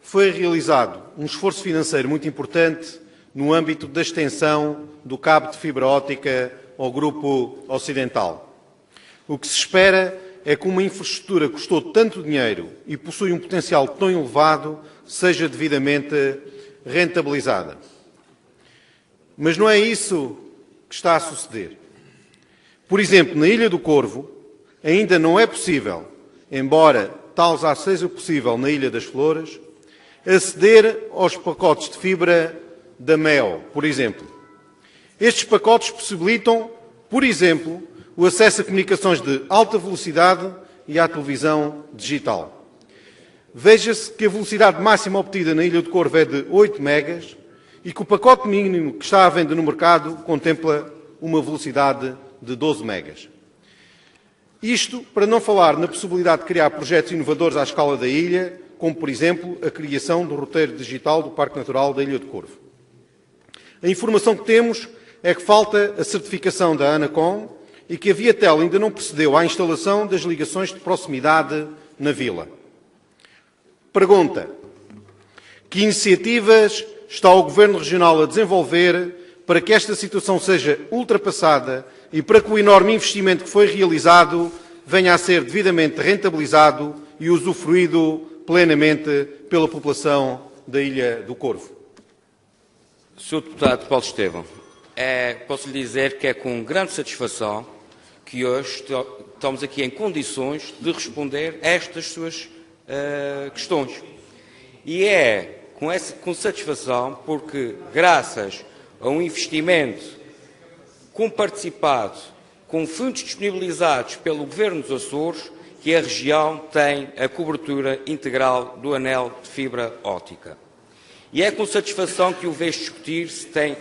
foi realizado um esforço financeiro muito importante no âmbito da extensão do cabo de fibra óptica ao Grupo Ocidental. O que se espera é que uma infraestrutura que custou tanto dinheiro e possui um potencial tão elevado seja devidamente rentabilizada. Mas não é isso que está a suceder. Por exemplo, na Ilha do Corvo, ainda não é possível, embora tal já seja possível na Ilha das Flores, aceder aos pacotes de fibra da MEO, por exemplo. Estes pacotes possibilitam, por exemplo, o acesso a comunicações de alta velocidade e à televisão digital. Veja-se que a velocidade máxima obtida na Ilha do Corvo é de 8 megas e que o pacote mínimo que está à venda no mercado contempla uma velocidade de 12 megas. Isto para não falar na possibilidade de criar projetos inovadores à escala da ilha, como, por exemplo, a criação do roteiro digital do Parque Natural da Ilha do Corvo. A informação que temos é que falta a certificação da Anacom e que a Viatel ainda não procedeu à instalação das ligações de proximidade na vila. Pergunta: que iniciativas está o Governo Regional a desenvolver para que esta situação seja ultrapassada e para que o enorme investimento que foi realizado venha a ser devidamente rentabilizado e usufruído plenamente pela população da Ilha do Corvo? Sr. Deputado Paulo Estevão, posso lhe dizer que é com grande satisfação que hoje estamos aqui em condições de responder a estas suas questões. E é com satisfação porque, graças a um investimento comparticipado, com fundos disponibilizados pelo Governo dos Açores, que a região tem a cobertura integral do anel de fibra óptica. E é com satisfação que o vejo discutir se tem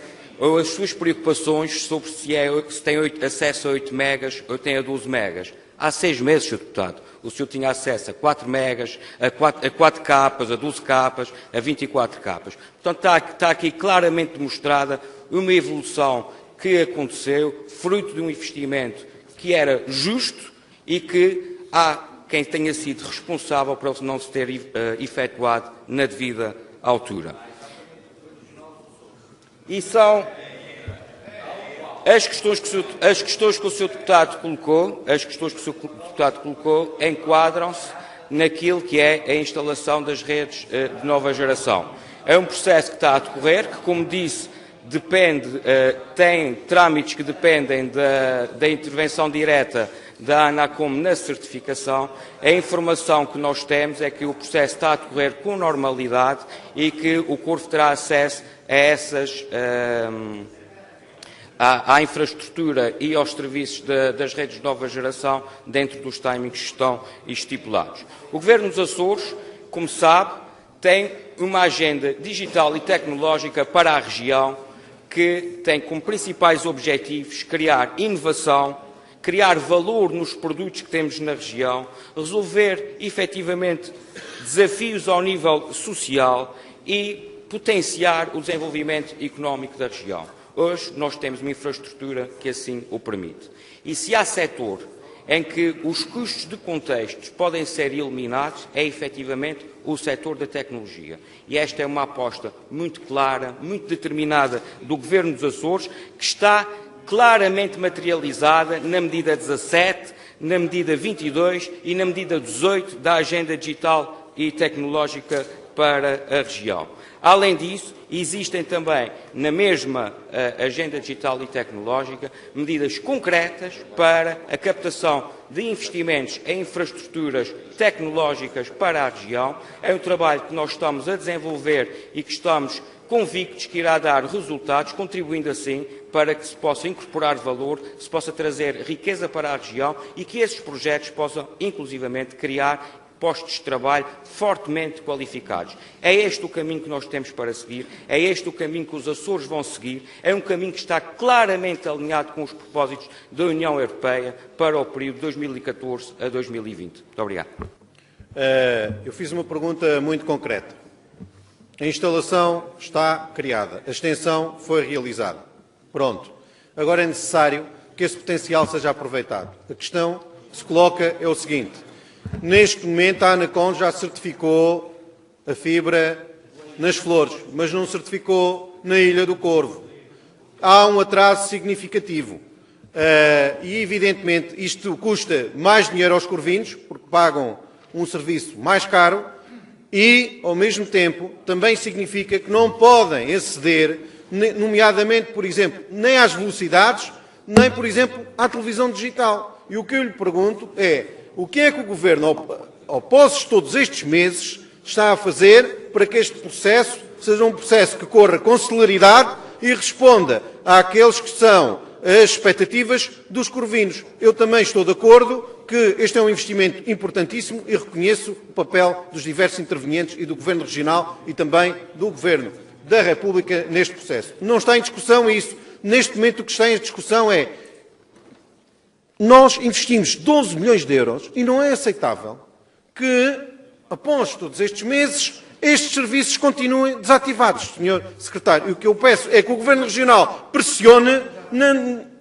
as suas preocupações sobre se tem acesso a 8 megas ou tem a 12 megas. Há 6 meses, Sr. Deputado, o senhor tinha acesso a 4 megas, a 4 capas, a 12 capas, a 24 capas. Portanto, está aqui claramente demonstrada uma evolução que aconteceu, fruto de um investimento que era justo e que há quem tenha sido responsável por não se ter efetuado na devida altura. E são as questões que o Sr. Deputado colocou, enquadram-se naquilo que é a instalação das redes de nova geração. É um processo que está a decorrer, que, como disse, tem trâmites que dependem da intervenção direta da Anacom na certificação. A informação que nós temos é que o processo está a decorrer com normalidade e que o Corvo terá acesso à infraestrutura e aos serviços das redes de nova geração dentro dos timings que estão estipulados. O Governo dos Açores, como sabe, tem uma agenda digital e tecnológica para a região que tem como principais objetivos criar inovação, criar valor nos produtos que temos na região, resolver efetivamente desafios ao nível social e potenciar o desenvolvimento económico da região. Hoje nós temos uma infraestrutura que assim o permite. E se há setor em que os custos de contextos podem ser eliminados, é efetivamente o setor da tecnologia. E esta é uma aposta muito clara, muito determinada do Governo dos Açores, que está claramente materializada na medida 17, na medida 22 e na medida 18 da Agenda Digital e Tecnológica para a região. Além disso, existem também, na mesma Agenda Digital e Tecnológica, medidas concretas para a captação de investimentos em infraestruturas tecnológicas para a região. É um trabalho que nós estamos a desenvolver e que estamos convictos que irá dar resultados, contribuindo assim para que se possa incorporar valor, se possa trazer riqueza para a região e que esses projetos possam, inclusivamente, criar postos de trabalho fortemente qualificados. É este o caminho que nós temos para seguir, é este o caminho que os Açores vão seguir, é um caminho que está claramente alinhado com os propósitos da União Europeia para o período de 2014 a 2020. Muito obrigado. Eu fiz uma pergunta muito concreta. A instalação está criada, a extensão foi realizada. Pronto. Agora é necessário que esse potencial seja aproveitado. A questão que se coloca é o seguinte: neste momento, a Anacom já certificou a fibra nas Flores, mas não certificou na Ilha do Corvo. Há um atraso significativo. E, evidentemente, isto custa mais dinheiro aos corvinos, porque pagam um serviço mais caro, e, ao mesmo tempo, também significa que não podem aceder, nomeadamente, por exemplo, nem às velocidades, nem, por exemplo, à televisão digital. E o que eu lhe pergunto é, o que é que o Governo, após todos estes meses, está a fazer para que este processo seja um processo que corra com celeridade e responda àqueles que são as expectativas dos corvinos. Eu também estou de acordo que este é um investimento importantíssimo e reconheço o papel dos diversos intervenientes e do Governo Regional e também do Governo da República neste processo. Não está em discussão isso. Neste momento o que está em discussão é nós investimos 12 milhões de euros e não é aceitável que, após todos estes meses, estes serviços continuem desativados, Sr. Secretário. E o que eu peço é que o Governo Regional pressione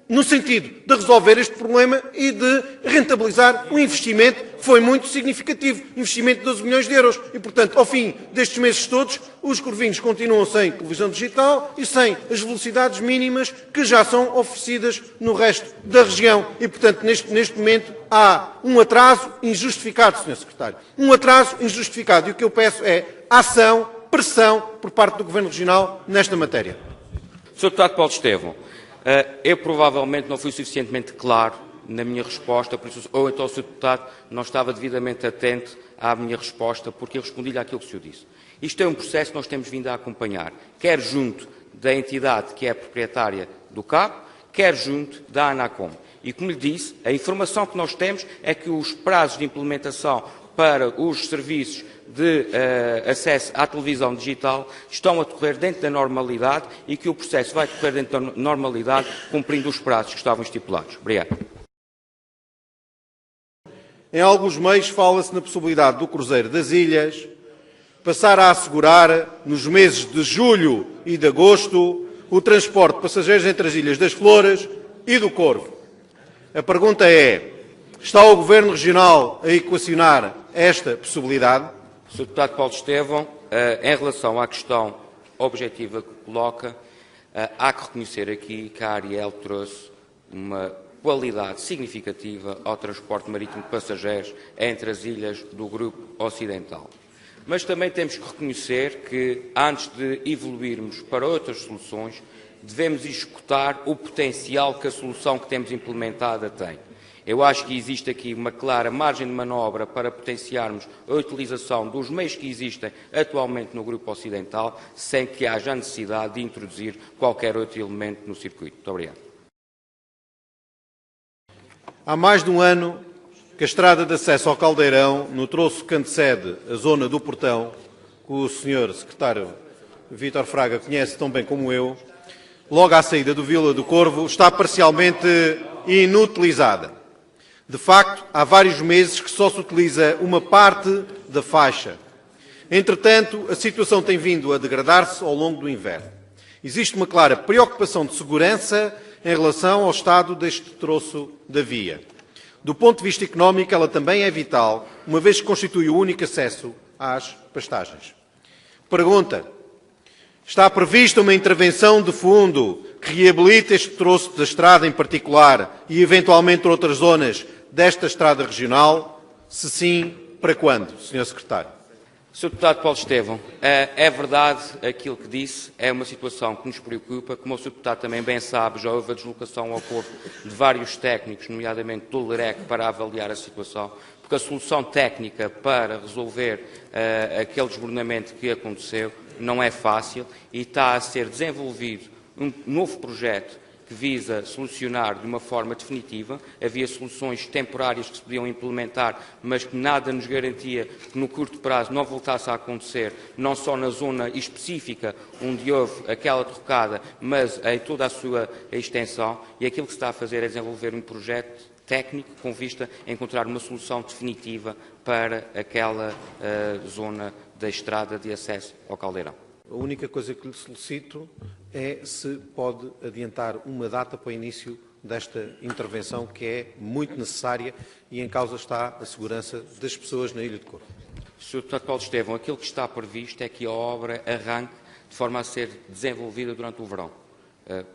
no sentido de resolver este problema e de rentabilizar um investimento que foi muito significativo, investimento de 12 milhões de euros. E, portanto, ao fim destes meses todos, os corvinos continuam sem televisão digital e sem as velocidades mínimas que já são oferecidas no resto da região. E, portanto, neste momento há um atraso injustificado, Sr. Secretário. Um atraso injustificado. E o que eu peço é ação, pressão por parte do Governo Regional nesta matéria. Sr. Deputado Paulo Estevão, eu provavelmente não fui suficientemente claro na minha resposta, por isso, ou então o Sr. Deputado não estava devidamente atento à minha resposta, porque eu respondi-lhe àquilo que o senhor disse. Isto é um processo que nós temos vindo a acompanhar, quer junto da entidade que é proprietária do cabo, quer junto da ANACOM. E, como lhe disse, a informação que nós temos é que os prazos de implementação para os serviços de acesso à televisão digital estão a decorrer dentro da normalidade e que o processo vai decorrer dentro da normalidade, cumprindo os prazos que estavam estipulados. Obrigado. Em alguns meios fala-se na possibilidade do Cruzeiro das Ilhas passar a assegurar, nos meses de julho e de agosto, o transporte de passageiros entre as Ilhas das Flores e do Corvo. A pergunta é, está o Governo Regional a equacionar esta possibilidade? Sr. Deputado Paulo Estevão, em relação à questão objetiva que coloca, há que reconhecer aqui que a Ariel trouxe uma qualidade significativa ao transporte marítimo de passageiros entre as ilhas do Grupo Ocidental. Mas também temos que reconhecer que, antes de evoluirmos para outras soluções, devemos executar o potencial que a solução que temos implementada tem. Eu acho que existe aqui uma clara margem de manobra para potenciarmos a utilização dos meios que existem atualmente no Grupo Ocidental, sem que haja a necessidade de introduzir qualquer outro elemento no circuito. Muito obrigado. Há mais de um ano que a estrada de acesso ao Caldeirão, no troço que antecede a zona do Portão, que o Sr. Secretário Vítor Fraga conhece tão bem como eu, logo à saída do Vila do Corvo, está parcialmente inutilizada. De facto, há vários meses que só se utiliza uma parte da faixa. Entretanto, a situação tem vindo a degradar-se ao longo do inverno. Existe uma clara preocupação de segurança em relação ao estado deste troço da via. Do ponto de vista económico, ela também é vital, uma vez que constitui o único acesso às pastagens. Pergunta: está prevista uma intervenção de fundo que reabilite este troço da estrada em particular e, eventualmente, outras zonas desta estrada regional? Se sim, para quando, Sr. Secretário? Sr. Deputado Paulo Estevão, é verdade aquilo que disse, é uma situação que nos preocupa. Como o Sr. Deputado também bem sabe, já houve a deslocação ao Corvo de vários técnicos, nomeadamente do LEREC, para avaliar a situação, porque a solução técnica para resolver aquele desmoronamento que aconteceu não é fácil e está a ser desenvolvido um novo projeto que visa solucionar de uma forma definitiva. Havia soluções temporárias que se podiam implementar, mas que nada nos garantia que no curto prazo não voltasse a acontecer, não só na zona específica onde houve aquela trocada, mas em toda a sua extensão. E aquilo que se está a fazer é desenvolver um projeto técnico com vista a encontrar uma solução definitiva para aquela zona da estrada de acesso ao Caldeirão. A única coisa que lhe solicito é se pode adiantar uma data para o início desta intervenção, que é muito necessária e em causa está a segurança das pessoas na Ilha de Corvo. Sr. Deputado Paulo Estevão, aquilo que está previsto é que a obra arranque de forma a ser desenvolvida durante o verão.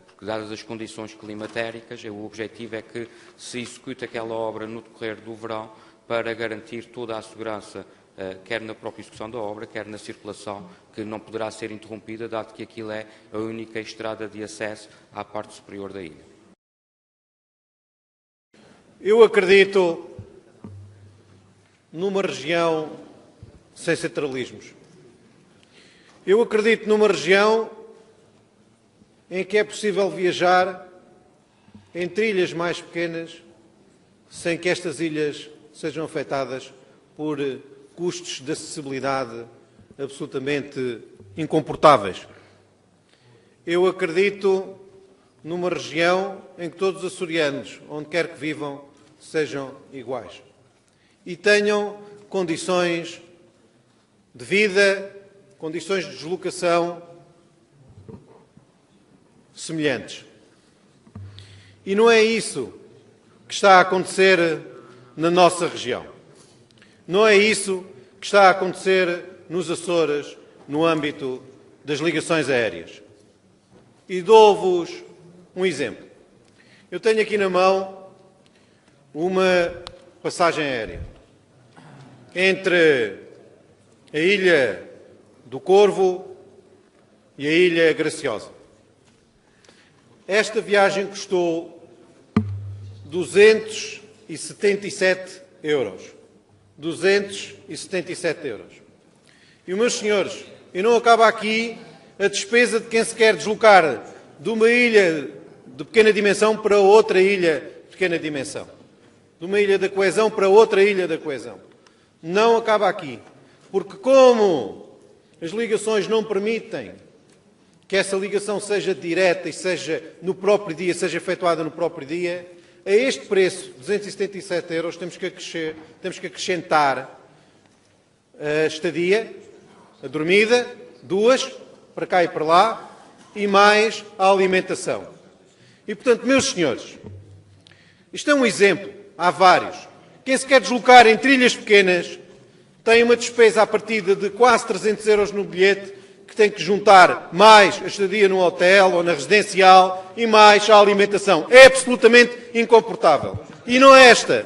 Porque, dadas as condições climatéricas, o objetivo é que se execute aquela obra no decorrer do verão para garantir toda a segurança, quer na própria execução da obra, quer na circulação, que não poderá ser interrompida, dado que aquilo é a única estrada de acesso à parte superior da ilha. Eu acredito numa região sem centralismos. Eu acredito numa região em que é possível viajar entre ilhas mais pequenas sem que estas ilhas sejam afetadas por custos de acessibilidade absolutamente incomportáveis. Eu acredito numa região em que todos os açorianos, onde quer que vivam, sejam iguais e tenham condições de vida, condições de deslocação semelhantes. E não é isso que está a acontecer na nossa região. Não é isso que está a acontecer nos Açores, no âmbito das ligações aéreas. E dou-vos um exemplo. Eu tenho aqui na mão uma passagem aérea entre a Ilha do Corvo e a Ilha Graciosa. Esta viagem custou 277 euros. 277 euros. E, meus senhores, e não acaba aqui a despesa de quem se quer deslocar de uma ilha de pequena dimensão para outra ilha de pequena dimensão. De uma ilha da coesão para outra ilha da coesão. Não acaba aqui. Porque como as ligações não permitem que essa ligação seja direta e seja no próprio dia, seja efetuada no próprio dia, a este preço, 277 euros, temos que acrescentar a estadia, a dormida, 2, para cá e para lá, e mais a alimentação. E, portanto, meus senhores, isto é um exemplo, há vários. Quem se quer deslocar entre ilhas pequenas tem uma despesa à partida de quase 300 euros no bilhete, que tem que juntar mais a estadia no hotel ou na residencial e mais a alimentação. É absolutamente incomportável. E não é esta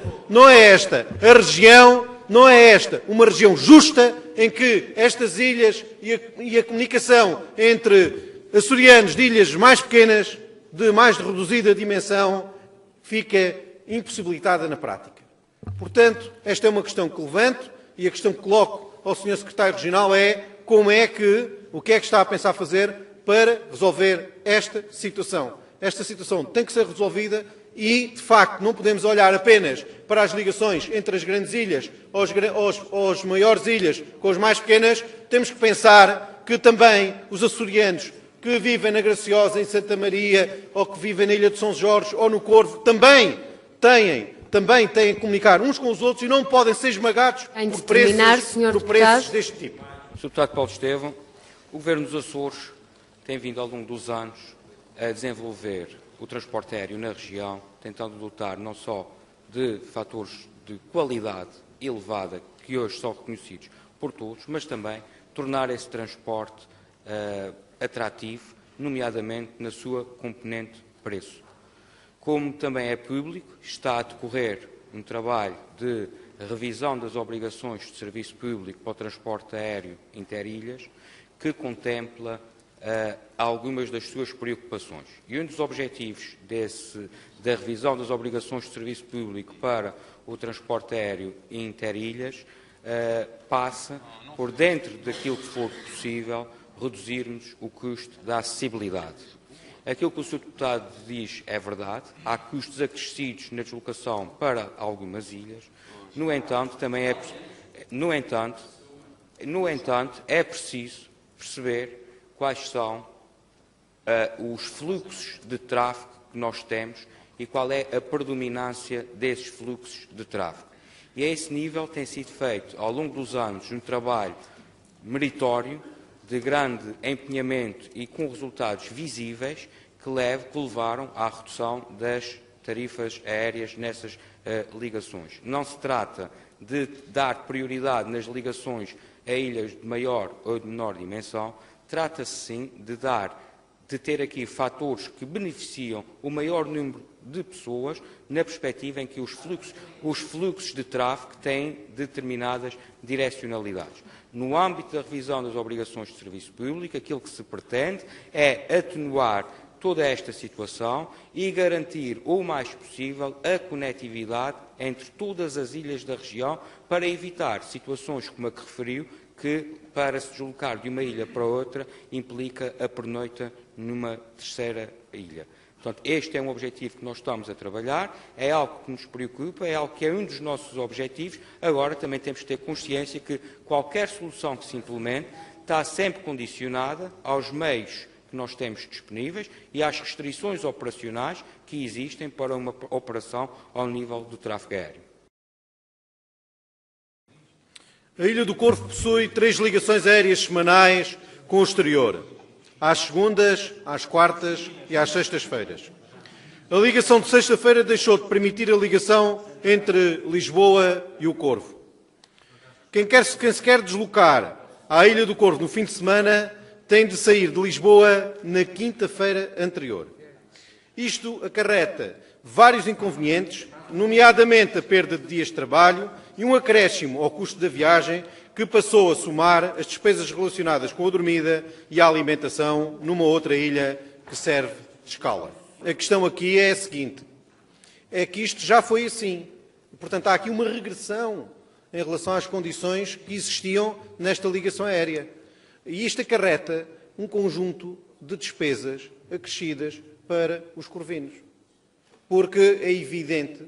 a região, não é esta uma região justa em que estas ilhas e a comunicação entre açorianos de ilhas mais pequenas, de mais reduzida dimensão, fica impossibilitada na prática. Portanto, esta é uma questão que levanto e a questão que coloco ao Sr. Secretário Regional é o que é que está a pensar fazer para resolver esta situação. Esta situação tem que ser resolvida e, de facto, não podemos olhar apenas para as ligações entre as grandes ilhas ou as maiores ilhas com as mais pequenas. Temos que pensar que também os açorianos que vivem na Graciosa, em Santa Maria, ou que vivem na Ilha de São Jorge ou no Corvo, também têm que comunicar uns com os outros e não podem ser esmagados por preços deste tipo. Sr. Deputado Paulo Estevão, o Governo dos Açores tem vindo ao longo dos anos a desenvolver o transporte aéreo na região, tentando dotar não só de fatores de qualidade elevada, que hoje são reconhecidos por todos, mas também tornar esse transporte atrativo, nomeadamente na sua componente preço. Como também é público, está a decorrer um trabalho de revisão das obrigações de serviço público para o transporte aéreo interilhas, que contempla algumas das suas preocupações. E um dos objetivos da revisão das obrigações de serviço público para o transporte aéreo interilhas passa por, dentro daquilo que for possível, reduzirmos o custo da acessibilidade. Aquilo que o Sr. Deputado diz é verdade, há custos acrescidos na deslocação para algumas ilhas, no entanto, é preciso perceber quais são os fluxos de tráfego que nós temos e qual é a predominância desses fluxos de tráfego. E a esse nível tem sido feito, ao longo dos anos, um trabalho meritório, de grande empenhamento e com resultados visíveis que levaram à redução das tarifas aéreas nessas ligações. Não se trata de dar prioridade nas ligações a ilhas de maior ou de menor dimensão, trata-se sim de ter aqui fatores que beneficiam o maior número de pessoas, na perspectiva em que os fluxos de tráfego têm determinadas direcionalidades. No âmbito da revisão das obrigações de serviço público, aquilo que se pretende é atenuar toda esta situação e garantir o mais possível a conectividade entre todas as ilhas da região para evitar situações como a que referiu, que para se deslocar de uma ilha para outra implica a pernoita numa terceira ilha. Portanto, este é um objetivo que nós estamos a trabalhar, é algo que nos preocupa, é algo que é um dos nossos objetivos. Agora, também temos que ter consciência que qualquer solução que se implemente está sempre condicionada aos meios que nós temos disponíveis e às restrições operacionais que existem para uma operação ao nível do tráfego aéreo. A Ilha do Corvo possui 3 ligações aéreas semanais com o exterior, às segundas, às quartas e às sextas-feiras. A ligação de sexta-feira deixou de permitir a ligação entre Lisboa e o Corvo. Quem se quer deslocar à Ilha do Corvo no fim de semana tem de sair de Lisboa na quinta-feira anterior. Isto acarreta vários inconvenientes, nomeadamente a perda de dias de trabalho e um acréscimo ao custo da viagem que passou a somar as despesas relacionadas com a dormida e a alimentação numa outra ilha que serve de escala. A questão aqui é a seguinte, é que isto já foi assim. Portanto, há aqui uma regressão em relação às condições que existiam nesta ligação aérea. E isto acarreta um conjunto de despesas acrescidas para os corvinos. Porque é evidente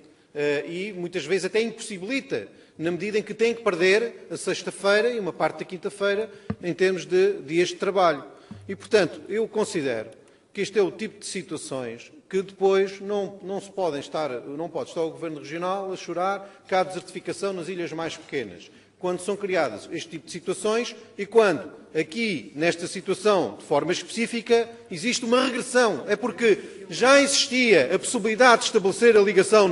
e muitas vezes até impossibilita, na medida em que têm que perder a sexta-feira e uma parte da quinta-feira em termos de dias de trabalho. E, portanto, eu considero que este é o tipo de situações que depois não pode estar o Governo Regional a chorar que há desertificação nas ilhas mais pequenas. Quando são criadas este tipo de situações e quando, aqui, nesta situação, de forma específica, existe uma regressão. É porque já existia a possibilidade de estabelecer a ligação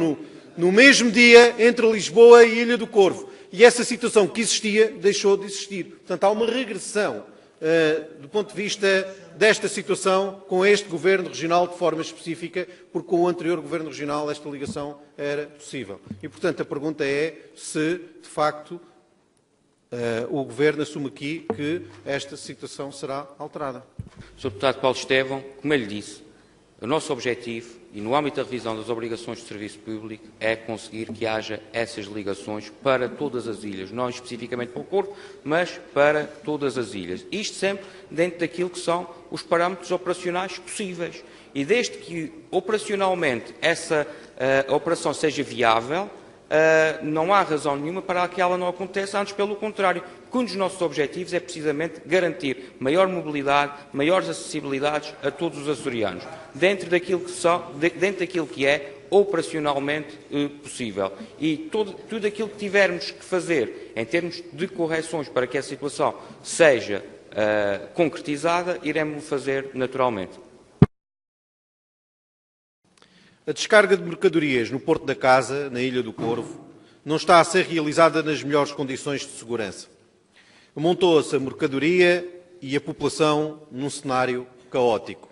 no mesmo dia entre Lisboa e Ilha do Corvo. E essa situação que existia deixou de existir. Portanto, há uma regressão do ponto de vista desta situação com este Governo Regional de forma específica, porque com o anterior Governo Regional esta ligação era possível. E, portanto, a pergunta é se, de facto, o Governo assume aqui que esta situação será alterada. Sr. Deputado Paulo Estevão, como eu lhe disse, o nosso objetivo, e no âmbito da revisão das obrigações de serviço público, é conseguir que haja essas ligações para todas as ilhas, não especificamente para o Corvo, mas para todas as ilhas. Isto sempre dentro daquilo que são os parâmetros operacionais possíveis. E desde que operacionalmente essa operação seja viável, não há razão nenhuma para que ela não aconteça, antes pelo contrário, porque um dos nossos objetivos é precisamente garantir maior mobilidade, maiores acessibilidades a todos os açorianos, dentro daquilo que é operacionalmente possível. E tudo aquilo que tivermos que fazer em termos de correções para que a situação seja concretizada, iremos fazer naturalmente. A descarga de mercadorias no Porto da Casa, na Ilha do Corvo, não está a ser realizada nas melhores condições de segurança. Amontoa-se a mercadoria e a população num cenário caótico.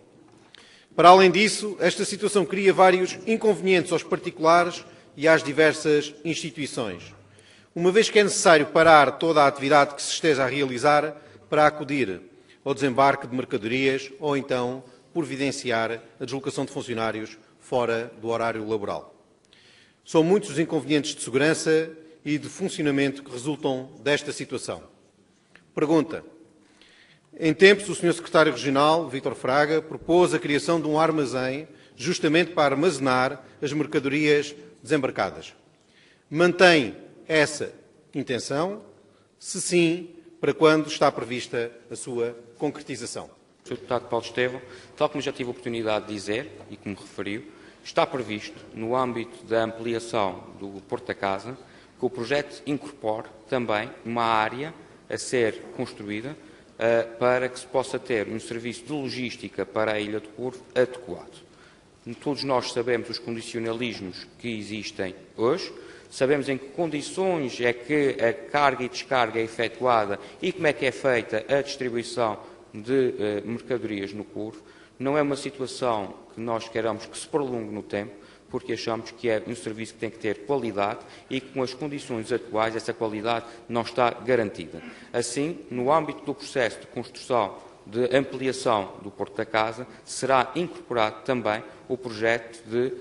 Para além disso, esta situação cria vários inconvenientes aos particulares e às diversas instituições, uma vez que é necessário parar toda a atividade que se esteja a realizar para acudir ao desembarque de mercadorias ou então providenciar a deslocação de funcionários fora do horário laboral. São muitos os inconvenientes de segurança e de funcionamento que resultam desta situação. Pergunta. Em tempos, o Sr. Secretário Regional, Vítor Fraga, propôs a criação de um armazém justamente para armazenar as mercadorias desembarcadas. Mantém essa intenção? Se sim, para quando está prevista a sua concretização? Sr. Deputado Paulo Estevão, tal como já tive a oportunidade de dizer e como referiu, está previsto, no âmbito da ampliação do Porto da Casa, que o projeto incorpore também uma área a ser construída para que se possa ter um serviço de logística para a Ilha do Corvo adequado. Todos nós sabemos os condicionalismos que existem hoje, sabemos em que condições é que a carga e descarga é efetuada e como é que é feita a distribuição de mercadorias no curvo. Não é uma situação que nós queramos que se prolongue no tempo, porque achamos que é um serviço que tem que ter qualidade e que, com as condições atuais, essa qualidade não está garantida. Assim, no âmbito do processo de construção de ampliação do Porto da Casa, será incorporado também o projeto de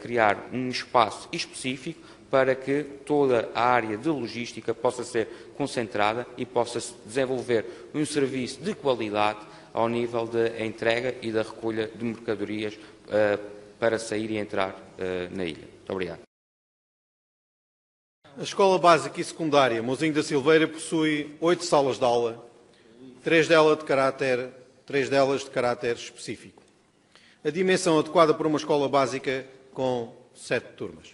criar um espaço específico para que toda a área de logística possa ser concentrada e possa desenvolver um serviço de qualidade ao nível da entrega e da recolha de mercadorias para sair e entrar na ilha. Muito obrigado. A Escola Básica e Secundária Mousinho da Silveira possui 8 salas de aula, 3 delas de caráter específico. A dimensão adequada para uma escola básica com 7 turmas.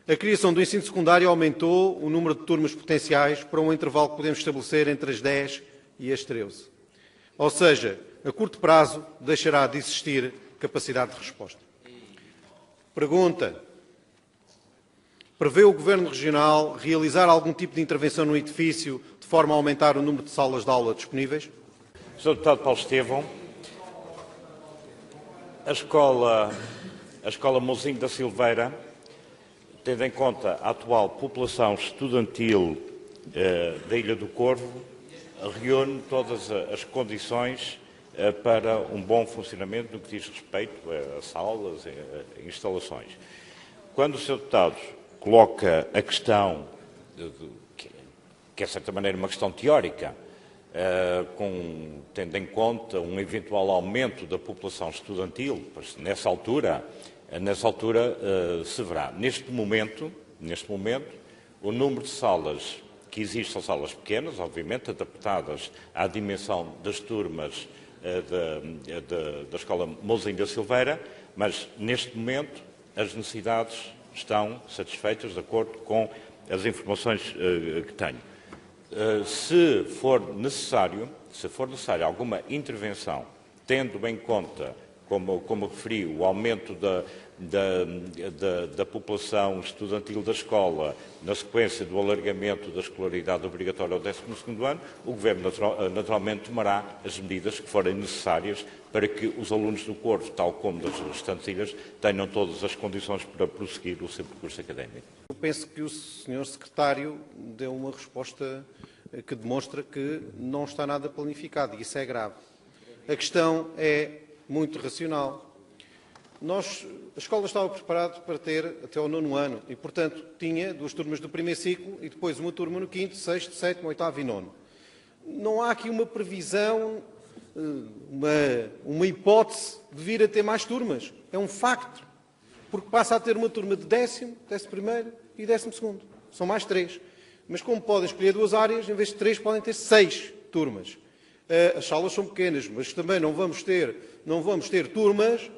A criação do ensino secundário aumentou o número de turmas potenciais para um intervalo que podemos estabelecer entre as 10 e as 13. Ou seja, a curto prazo deixará de existir capacidade de resposta. Pergunta: prevê o Governo Regional realizar algum tipo de intervenção no edifício de forma a aumentar o número de salas de aula disponíveis? Sr. Deputado Paulo Estevão, a Escola Mousinho da Silveira, tendo em conta a atual população estudantil da Ilha do Corvo, reúne todas as condições para um bom funcionamento no que diz respeito a salas, a instalações. Quando o Sr. Deputado coloca a questão, que é de certa maneira uma questão teórica, tendo em conta um eventual aumento da população estudantil, pois nessa altura se verá. Neste momento, o número de salas que existe são salas pequenas, obviamente, adaptadas à dimensão das turmas da Escola Mousinho da Silveira, mas neste momento as necessidades estão satisfeitas de acordo com as informações que tenho. Se for necessário alguma intervenção, tendo em conta, como referi, o aumento da população estudantil da escola, na sequência do alargamento da escolaridade obrigatória ao 12º ano, o Governo naturalmente tomará as medidas que forem necessárias para que os alunos do Corvo, tal como das restantes ilhas, tenham todas as condições para prosseguir o seu percurso académico. Eu penso que o Sr. Secretário deu uma resposta que demonstra que não está nada planificado, e isso é grave. A questão é muito racional. A escola estava preparada para ter até ao 9º ano e, portanto, tinha 2 turmas do primeiro ciclo e depois uma turma no 5º, 6º, 7º, 8º e 9º. Não há aqui uma previsão, uma hipótese de vir a ter mais turmas. É um facto, porque passa a ter uma turma de 10º, 11º e 12º. São mais 3. Mas como podem escolher 2 áreas, em vez de 3 podem ter 6 turmas. As salas são pequenas, mas também não vamos ter turmas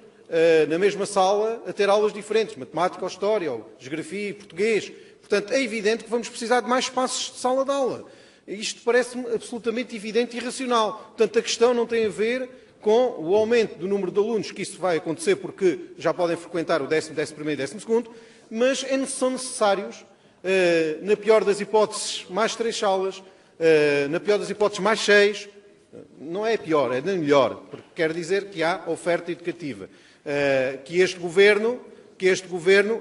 na mesma sala a ter aulas diferentes, matemática ou história, ou geografia e português. Portanto, é evidente que vamos precisar de mais espaços de sala de aula. Isto parece-me absolutamente evidente e racional. Portanto, a questão não tem a ver com o aumento do número de alunos, que isso vai acontecer porque já podem frequentar o 10º, 11º e 12º, mas são necessários, na pior das hipóteses, mais 3 salas, na pior das hipóteses, mais 6. Não é pior, é melhor, porque quer dizer que há oferta educativa, que este Governo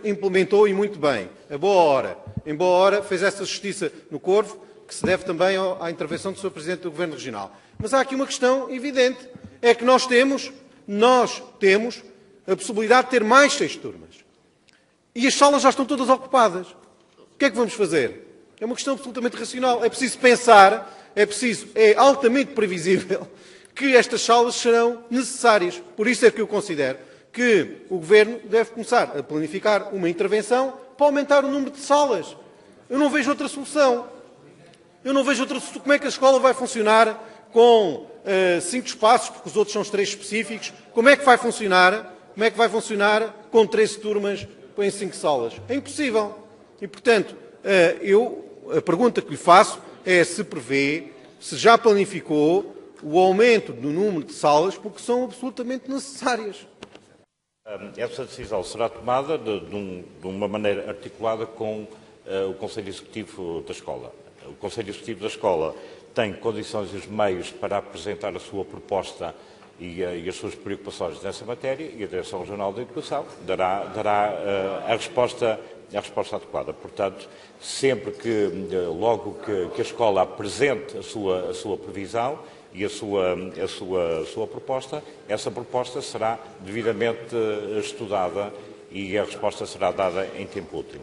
implementou e muito bem, a boa hora. Em boa hora fez essa justiça no Corvo, que se deve também à intervenção do Sr. Presidente do Governo Regional. Mas há aqui uma questão evidente, é que nós temos a possibilidade de ter mais 6 turmas. E as salas já estão todas ocupadas. O que é que vamos fazer? É uma questão absolutamente racional. É preciso pensar, é altamente previsível que estas salas serão necessárias. Por isso é que eu considero que o Governo deve começar a planificar uma intervenção para aumentar o número de salas. Eu não vejo outra solução. Como é que a escola vai funcionar com 5 espaços, porque os outros são os 3 específicos? Como é que vai funcionar com 13 turmas em 5 salas? É impossível. E, portanto, a pergunta que lhe faço é se prevê, se já planificou o aumento do número de salas, porque são absolutamente necessárias. Essa decisão será tomada de uma maneira articulada com o Conselho Executivo da Escola. O Conselho Executivo da Escola tem condições e os meios para apresentar a sua proposta e as suas preocupações nessa matéria, e a Direção Regional da Educação dará a resposta adequada. Portanto, sempre logo que a escola apresente a sua previsão e a sua proposta, essa proposta será devidamente estudada e a resposta será dada em tempo útil.